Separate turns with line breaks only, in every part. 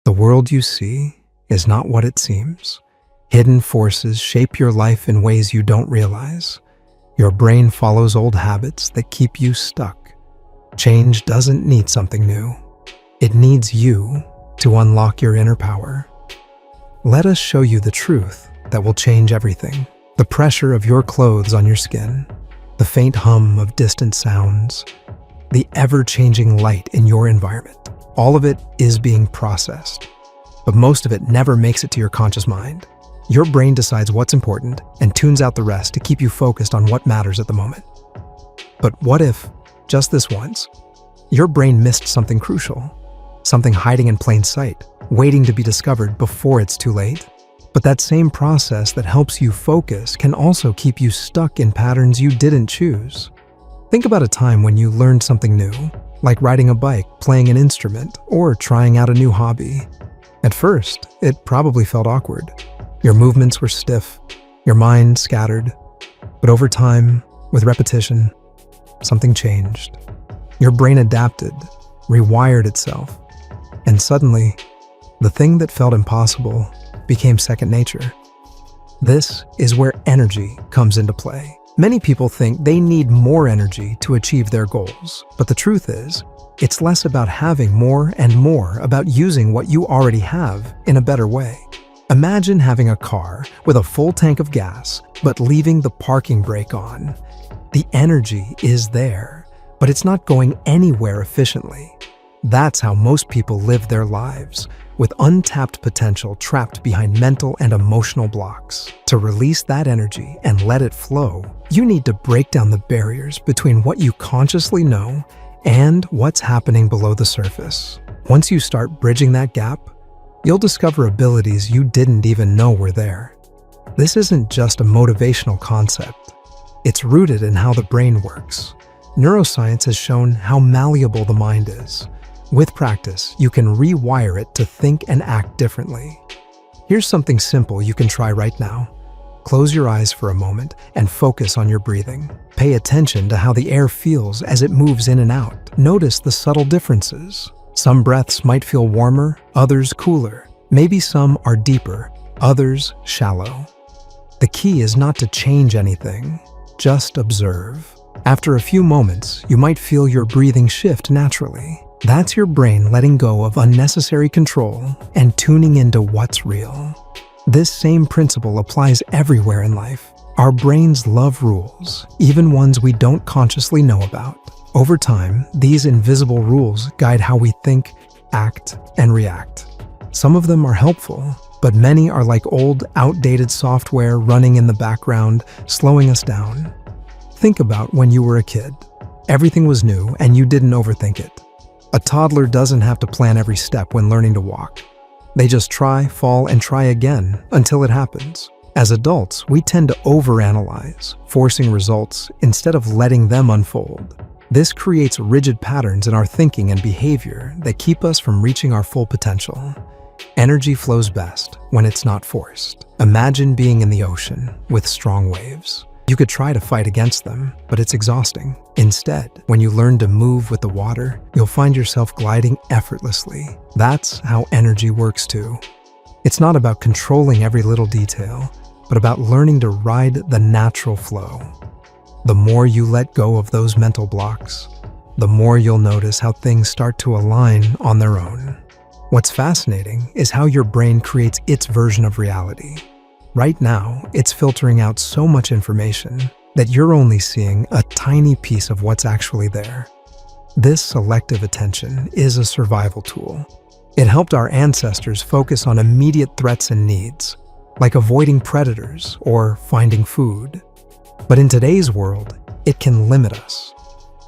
The world you see is not what it seems. Hidden forces shape your life in ways you don't realize. Your brain follows old habits that keep you stuck. Change doesn't need something new. It needs you to unlock your inner power. Let us show you the truth that will change everything. The pressure of your clothes on your skin, the faint hum of distant sounds, the ever-changing light in your environment. All of it is being processed, but most of it never makes it to your conscious mind. Your brain decides what's important and tunes out the rest to keep you focused on what matters at the moment. But what if, just this once, your brain missed something crucial, something hiding in plain sight, waiting to be discovered before it's too late? But that same process that helps you focus can also keep you stuck in patterns you didn't choose. Think about a time when you learned something new, like riding a bike, playing an instrument, or trying out a new hobby. At first, it probably felt awkward. Your movements were stiff, your mind scattered. But over time, with repetition, something changed. Your brain adapted, rewired itself, and suddenly, the thing that felt impossible became second nature. This is where energy comes into play. Many people think they need more energy to achieve their goals, but the truth is, it's less about having more and more about using what you already have in a better way. Imagine having a car with a full tank of gas, but leaving the parking brake on. The energy is there, but it's not going anywhere efficiently. That's how most people live their lives, with untapped potential trapped behind mental and emotional blocks. To release that energy and let it flow, you need to break down the barriers between what you consciously know and what's happening below the surface. Once you start bridging that gap, you'll discover abilities you didn't even know were there. This isn't just a motivational concept. It's rooted in how the brain works. Neuroscience has shown how malleable the mind is. With practice, you can rewire it to think and act differently. Here's something simple you can try right now. Close your eyes for a moment and focus on your breathing. Pay attention to how the air feels as it moves in and out. Notice the subtle differences. Some breaths might feel warmer, others cooler. Maybe some are deeper, others shallow. The key is not to change anything, just observe. After a few moments, you might feel your breathing shift naturally. That's your brain letting go of unnecessary control and tuning into what's real. This same principle applies everywhere in life. Our brains love rules, even ones we don't consciously know about. Over time, these invisible rules guide how we think, act, and react. Some of them are helpful, but many are like old, outdated software running in the background, slowing us down. Think about when you were a kid. Everything was new and you didn't overthink it. A toddler doesn't have to plan every step when learning to walk. They just try, fall, and try again until it happens. As adults, we tend to overanalyze, forcing results instead of letting them unfold. This creates rigid patterns in our thinking and behavior that keep us from reaching our full potential. Energy flows best when it's not forced. Imagine being in the ocean with strong waves. You could try to fight against them, but it's exhausting. Instead, when you learn to move with the water, you'll find yourself gliding effortlessly. That's how energy works too. It's not about controlling every little detail, but about learning to ride the natural flow. The more you let go of those mental blocks, the more you'll notice how things start to align on their own. What's fascinating is how your brain creates its version of reality. Right now, it's filtering out so much information that you're only seeing a tiny piece of what's actually there. This selective attention is a survival tool. It helped our ancestors focus on immediate threats and needs, like avoiding predators or finding food. But in today's world, it can limit us.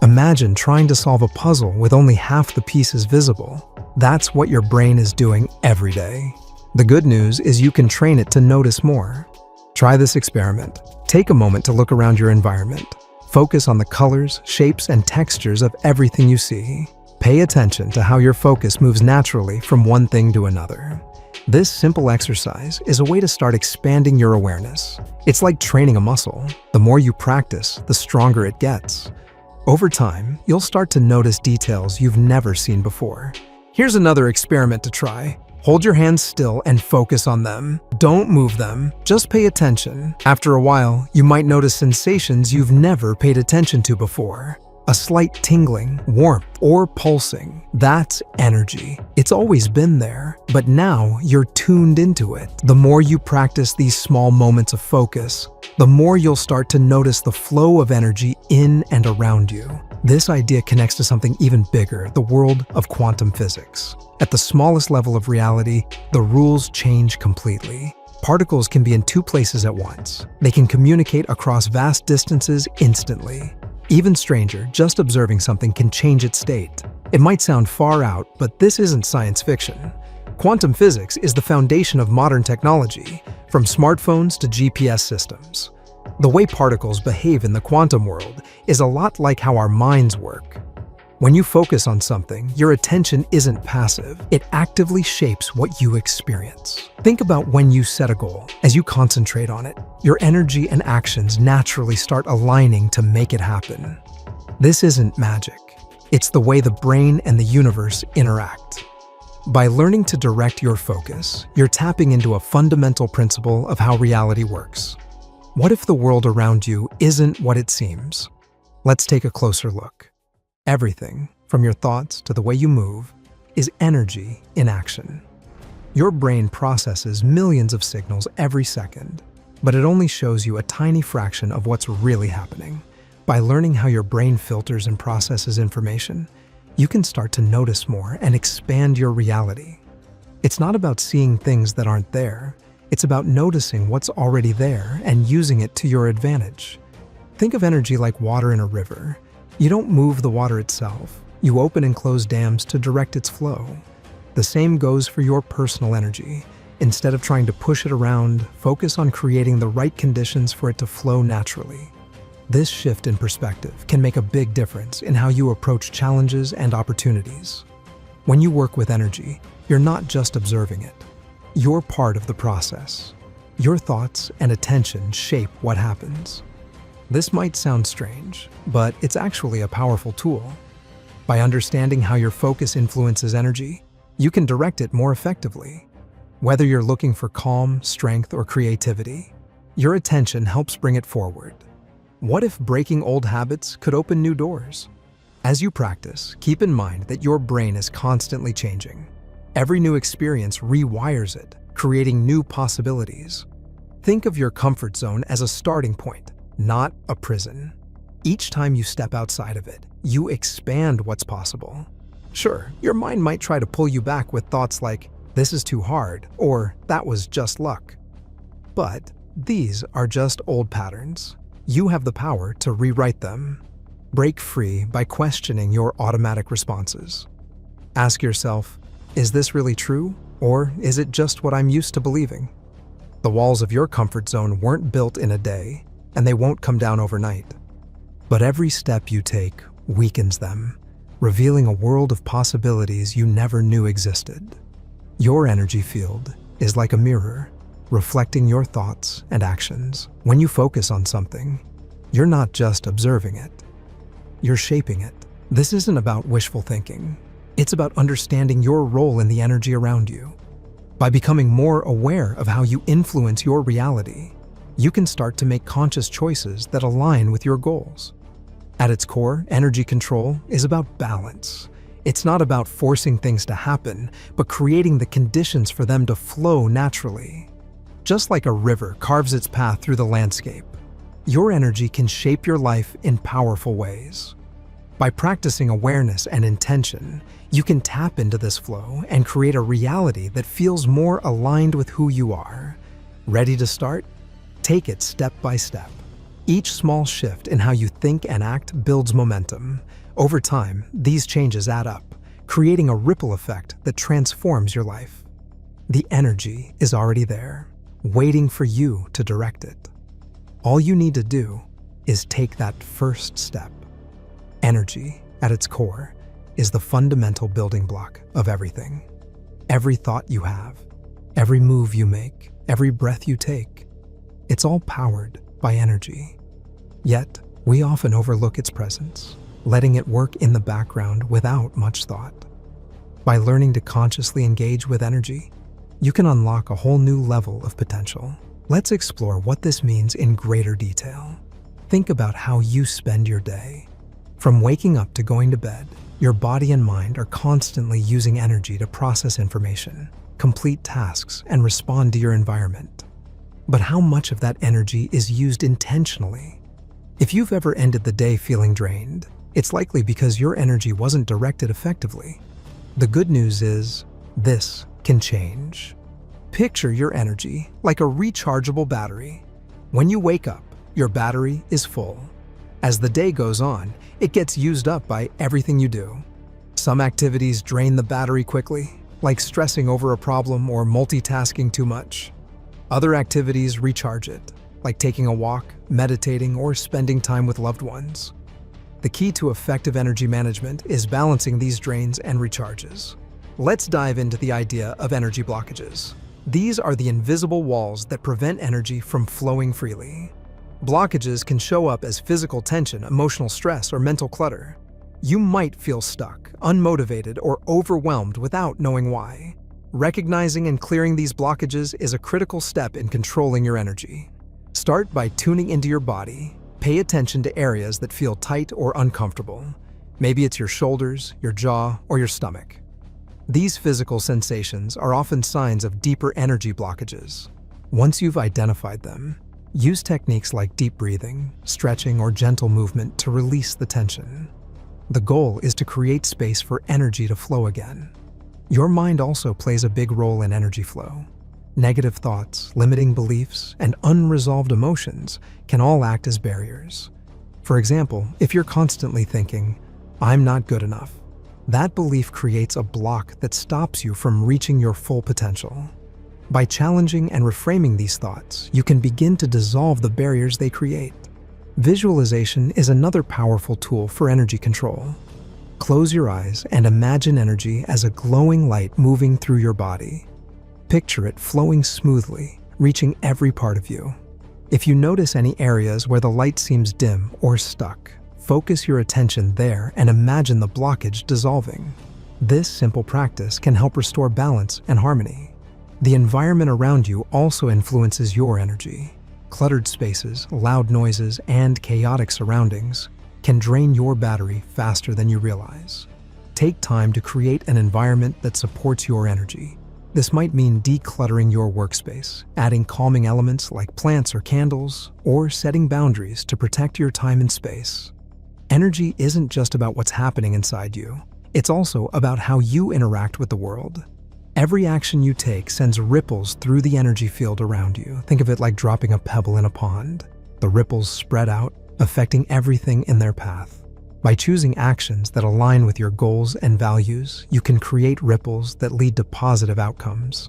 Imagine trying to solve a puzzle with only half the pieces visible. That's what your brain is doing every day. The good news is you can train it to notice more. Try this experiment. Take a moment to look around your environment. Focus on the colors, shapes, and textures of everything you see. Pay attention to how your focus moves naturally from one thing to another. This simple exercise is a way to start expanding your awareness. It's like training a muscle. The more you practice, the stronger it gets. Over time, you'll start to notice details you've never seen before. Here's another experiment to try. Hold your hands still and focus on them. Don't move them, just pay attention. After a while, you might notice sensations you've never paid attention to before. A slight tingling, warmth, or pulsing. That's energy. It's always been there, but now you're tuned into it. The more you practice these small moments of focus, the more you'll start to notice the flow of energy in and around you. This idea connects to something even bigger, the world of quantum physics. At the smallest level of reality, the rules change completely. Particles can be in two places at once. They can communicate across vast distances instantly. Even stranger, just observing something can change its state. It might sound far out, but this isn't science fiction. Quantum physics is the foundation of modern technology, from smartphones to GPS systems. The way particles behave in the quantum world is a lot like how our minds work. When you focus on something, your attention isn't passive. It actively shapes what you experience. Think about when you set a goal. As you concentrate on it, your energy and actions naturally start aligning to make it happen. This isn't magic. It's the way the brain and the universe interact. By learning to direct your focus, you're tapping into a fundamental principle of how reality works. What if the world around you isn't what it seems? Let's take a closer look. Everything, from your thoughts to the way you move, is energy in action. Your brain processes millions of signals every second, but it only shows you a tiny fraction of what's really happening. By learning how your brain filters and processes information, you can start to notice more and expand your reality. It's not about seeing things that aren't there. It's about noticing what's already there and using it to your advantage. Think of energy like water in a river. You don't move the water itself. You open and close dams to direct its flow. The same goes for your personal energy. Instead of trying to push it around, focus on creating the right conditions for it to flow naturally. This shift in perspective can make a big difference in how you approach challenges and opportunities. When you work with energy, you're not just observing it. You're part of the process. Your thoughts and attention shape what happens. This might sound strange, but it's actually a powerful tool. By understanding how your focus influences energy, you can direct it more effectively. Whether you're looking for calm, strength, or creativity, your attention helps bring it forward. What if breaking old habits could open new doors? As you practice, keep in mind that your brain is constantly changing. Every new experience rewires it, creating new possibilities. Think of your comfort zone as a starting point, not a prison. Each time you step outside of it, you expand what's possible. Sure, your mind might try to pull you back with thoughts like, "This is too hard," or "That was just luck." But these are just old patterns. You have the power to rewrite them. Break free by questioning your automatic responses. Ask yourself, is this really true, or is it just what I'm used to believing? The walls of your comfort zone weren't built in a day, and they won't come down overnight. But every step you take weakens them, revealing a world of possibilities you never knew existed. Your energy field is like a mirror, reflecting your thoughts and actions. When you focus on something, you're not just observing it, you're shaping it. This isn't about wishful thinking. It's about understanding your role in the energy around you. By becoming more aware of how you influence your reality, you can start to make conscious choices that align with your goals. At its core, energy control is about balance. It's not about forcing things to happen, but creating the conditions for them to flow naturally. Just like a river carves its path through the landscape, your energy can shape your life in powerful ways. By practicing awareness and intention, you can tap into this flow and create a reality that feels more aligned with who you are. Ready to start? Take it step by step. Each small shift in how you think and act builds momentum. Over time, these changes add up, creating a ripple effect that transforms your life. The energy is already there, waiting for you to direct it. All you need to do is take that first step. Energy, at its core, is the fundamental building block of everything. Every thought you have, every move you make, every breath you take, it's all powered by energy. Yet, we often overlook its presence, letting it work in the background without much thought. By learning to consciously engage with energy, you can unlock a whole new level of potential. Let's explore what this means in greater detail. Think about how you spend your day. From waking up to going to bed, your body and mind are constantly using energy to process information, complete tasks, and respond to your environment. But how much of that energy is used intentionally? If you've ever ended the day feeling drained, it's likely because your energy wasn't directed effectively. The good news is, this can change. Picture your energy like a rechargeable battery. When you wake up, your battery is full. As the day goes on, it gets used up by everything you do. Some activities drain the battery quickly, like stressing over a problem or multitasking too much. Other activities recharge it, like taking a walk, meditating, or spending time with loved ones. The key to effective energy management is balancing these drains and recharges. Let's dive into the idea of energy blockages. These are the invisible walls that prevent energy from flowing freely. Blockages can show up as physical tension, emotional stress, or mental clutter. You might feel stuck, unmotivated, or overwhelmed without knowing why. Recognizing and clearing these blockages is a critical step in controlling your energy. Start by tuning into your body. Pay attention to areas that feel tight or uncomfortable. Maybe it's your shoulders, your jaw, or your stomach. These physical sensations are often signs of deeper energy blockages. Once you've identified them, use techniques like deep breathing, stretching, or gentle movement to release the tension. The goal is to create space for energy to flow again. Your mind also plays a big role in energy flow. Negative thoughts, limiting beliefs, and unresolved emotions can all act as barriers. For example, if you're constantly thinking, "I'm not good enough," that belief creates a block that stops you from reaching your full potential. By challenging and reframing these thoughts, you can begin to dissolve the barriers they create. Visualization is another powerful tool for energy control. Close your eyes and imagine energy as a glowing light moving through your body. Picture it flowing smoothly, reaching every part of you. If you notice any areas where the light seems dim or stuck, focus your attention there and imagine the blockage dissolving. This simple practice can help restore balance and harmony. The environment around you also influences your energy. Cluttered spaces, loud noises, and chaotic surroundings can drain your battery faster than you realize. Take time to create an environment that supports your energy. This might mean decluttering your workspace, adding calming elements like plants or candles, or setting boundaries to protect your time and space. Energy isn't just about what's happening inside you. It's also about how you interact with the world. Every action you take sends ripples through the energy field around you. Think of it like dropping a pebble in a pond. The ripples spread out, affecting everything in their path. By choosing actions that align with your goals and values, you can create ripples that lead to positive outcomes.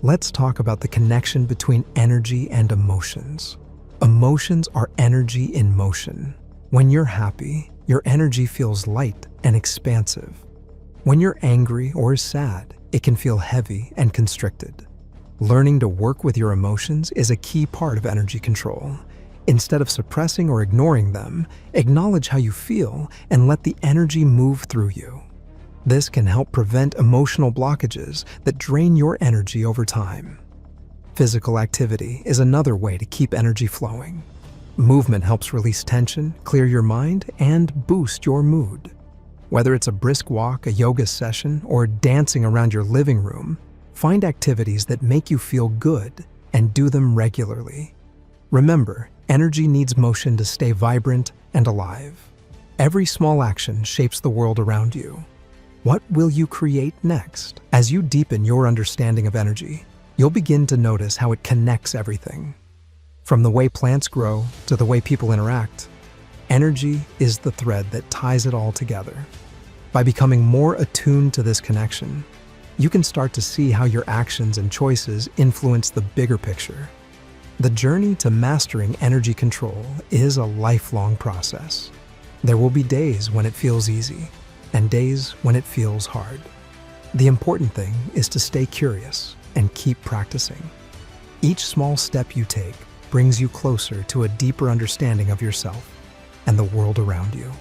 Let's talk about the connection between energy and emotions. Emotions are energy in motion. When you're happy, your energy feels light and expansive. When you're angry or sad, it can feel heavy and constricted. Learning to work with your emotions is a key part of energy control. Instead of suppressing or ignoring them, acknowledge how you feel and let the energy move through you. This can help prevent emotional blockages that drain your energy over time. Physical activity is another way to keep energy flowing. Movement helps release tension, clear your mind, and boost your mood. Whether it's a brisk walk, a yoga session, or dancing around your living room, find activities that make you feel good and do them regularly. Remember, energy needs motion to stay vibrant and alive. Every small action shapes the world around you. What will you create next? As you deepen your understanding of energy, you'll begin to notice how it connects everything. From the way plants grow to the way people interact, energy is the thread that ties it all together. By becoming more attuned to this connection, you can start to see how your actions and choices influence the bigger picture. The journey to mastering energy control is a lifelong process. There will be days when it feels easy, and days when it feels hard. The important thing is to stay curious and keep practicing. Each small step you take brings you closer to a deeper understanding of yourself and the world around you.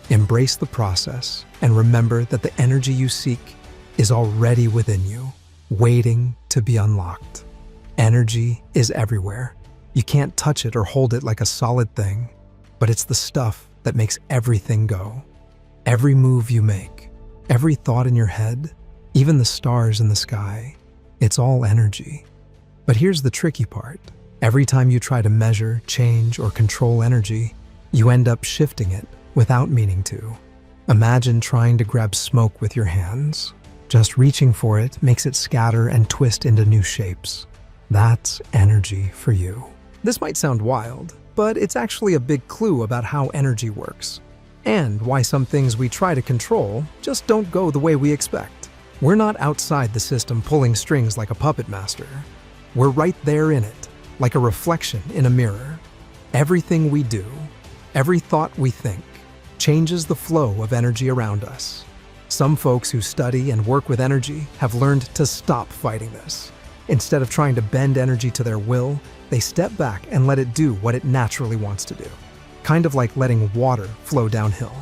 Embrace the process and remember that the energy you seek is already within you, waiting to be unlocked. Energy is everywhere. You can't touch it or hold it like a solid thing, but it's the stuff that makes everything go. Every move you make, every thought in your head, even the stars in the sky, it's all energy. But here's the tricky part. Every time you try to measure, change, or control energy, you end up shifting it without meaning to. Imagine trying to grab smoke with your hands. Just reaching for it makes it scatter and twist into new shapes. That's energy for you. This might sound wild, but it's actually a big clue about how energy works, and why some things we try to control just don't go the way we expect. We're not outside the system pulling strings like a puppet master. We're right there in it, like a reflection in a mirror. Everything we do, every thought we think, changes the flow of energy around us. Some folks who study and work with energy have learned to stop fighting this. Instead of trying to bend energy to their will, they step back and let it do what it naturally wants to do. Kind of like letting water flow downhill.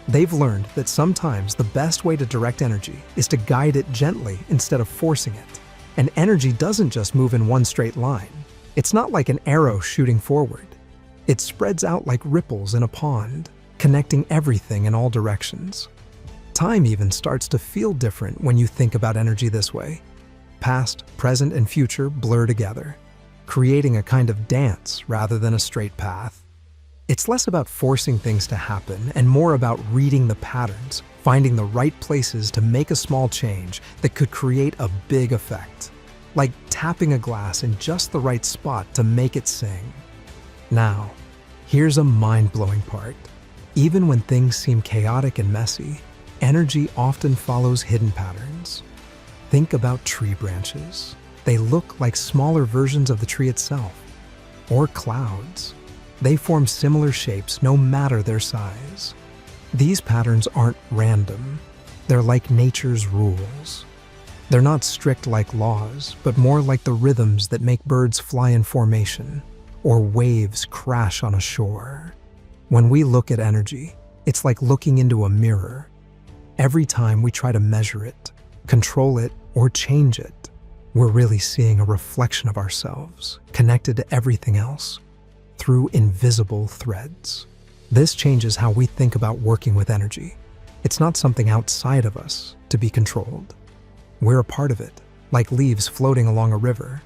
They've learned that sometimes the best way to direct energy is to guide it gently instead of forcing it. And energy doesn't just move in one straight line. It's not like an arrow shooting forward. It spreads out like ripples in a pond, connecting everything in all directions. Time even starts to feel different when you think about energy this way. Past, present, and future blur together, creating a kind of dance rather than a straight path. It's less about forcing things to happen and more about reading the patterns, finding the right places to make a small change that could create a big effect. Like tapping a glass in just the right spot to make it sing. Now, here's a mind-blowing part. Even when things seem chaotic and messy, energy often follows hidden patterns. Think about tree branches. They look like smaller versions of the tree itself. Or clouds. They form similar shapes no matter their size. These patterns aren't random. They're like nature's rules. They're not strict like laws, but more like the rhythms that make birds fly in formation, or waves crash on a shore. When we look at energy, it's like looking into a mirror. Every time we try to measure it, control it, or change it, we're really seeing a reflection of ourselves, connected to everything else, through invisible threads. This changes how we think about working with energy. It's not something outside of us to be controlled. We're a part of it, like leaves floating along a river.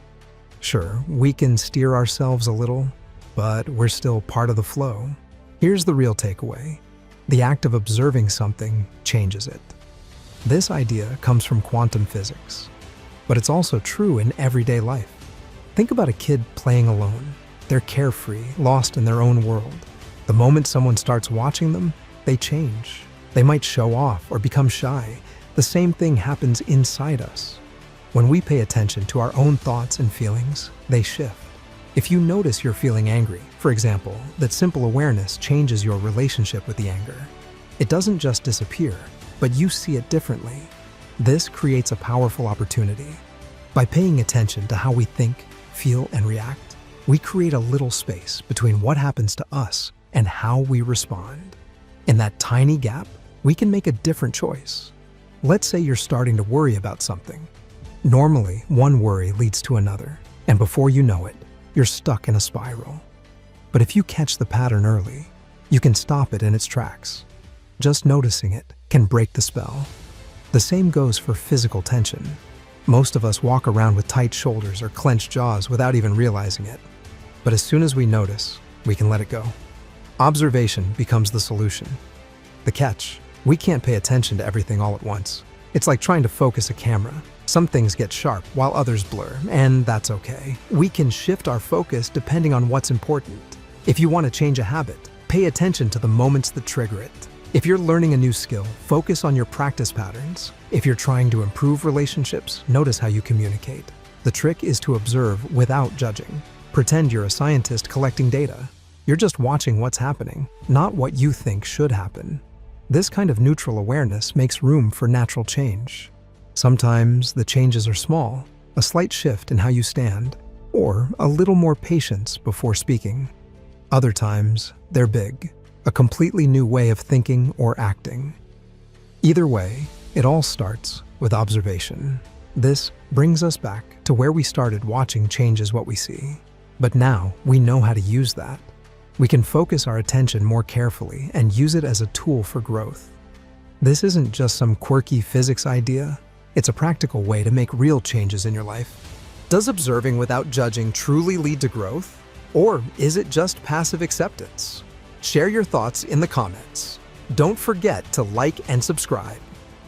Sure, we can steer ourselves a little, but we're still part of the flow. Here's the real takeaway. The act of observing something changes it. This idea comes from quantum physics, but it's also true in everyday life. Think about a kid playing alone. They're carefree, lost in their own world. The moment someone starts watching them, they change. They might show off or become shy. The same thing happens inside us. When we pay attention to our own thoughts and feelings, they shift. If you notice you're feeling angry, for example, that simple awareness changes your relationship with the anger. It doesn't just disappear, but you see it differently. This creates a powerful opportunity. By paying attention to how we think, feel, and react, we create a little space between what happens to us and how we respond. In that tiny gap, we can make a different choice. Let's say you're starting to worry about something. Normally, one worry leads to another, and before you know it, you're stuck in a spiral. But if you catch the pattern early, you can stop it in its tracks. Just noticing it can break the spell. The same goes for physical tension. Most of us walk around with tight shoulders or clenched jaws without even realizing it. But as soon as we notice, we can let it go. Observation becomes the solution. The catch: we can't pay attention to everything all at once. It's like trying to focus a camera. Some things get sharp while others blur, and that's okay. We can shift our focus depending on what's important. If you want to change a habit, pay attention to the moments that trigger it. If you're learning a new skill, focus on your practice patterns. If you're trying to improve relationships, notice how you communicate. The trick is to observe without judging. Pretend you're a scientist collecting data. You're just watching what's happening, not what you think should happen. This kind of neutral awareness makes room for natural change. Sometimes the changes are small, a slight shift in how you stand, or a little more patience before speaking. Other times, they're big, a completely new way of thinking or acting. Either way, it all starts with observation. This brings us back to where we started. Watching changes what we see. But now we know how to use that. We can focus our attention more carefully and use it as a tool for growth. This isn't just some quirky physics idea. It's a practical way to make real changes in your life. Does observing without judging truly lead to growth? Or is it just passive acceptance? Share your thoughts in the comments. Don't forget to like and subscribe.